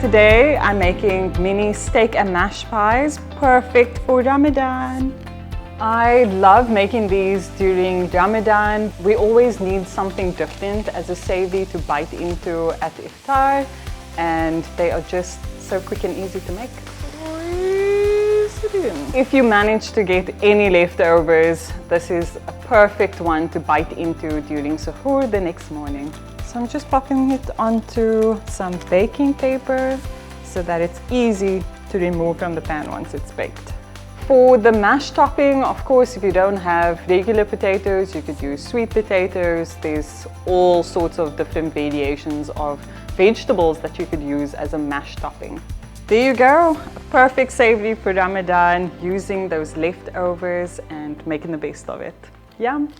Today I'm making mini steak and mash pies, perfect for Ramadan. I love making these during Ramadan. We always need something different as a savory to bite into at iftar, and they are just so quick and easy to make. If you manage to get any leftovers, this is a perfect one to bite into during suhoor the next morning. So I'm just popping it onto some baking paper so that it's easy to remove from the pan once it's baked. For the mash topping, of course, if you don't have regular potatoes, you could use sweet potatoes. There's all sorts of different variations of vegetables that you could use as a mash topping. There you go, a perfect savory for Ramadan, using those leftovers and making the best of it. Yum!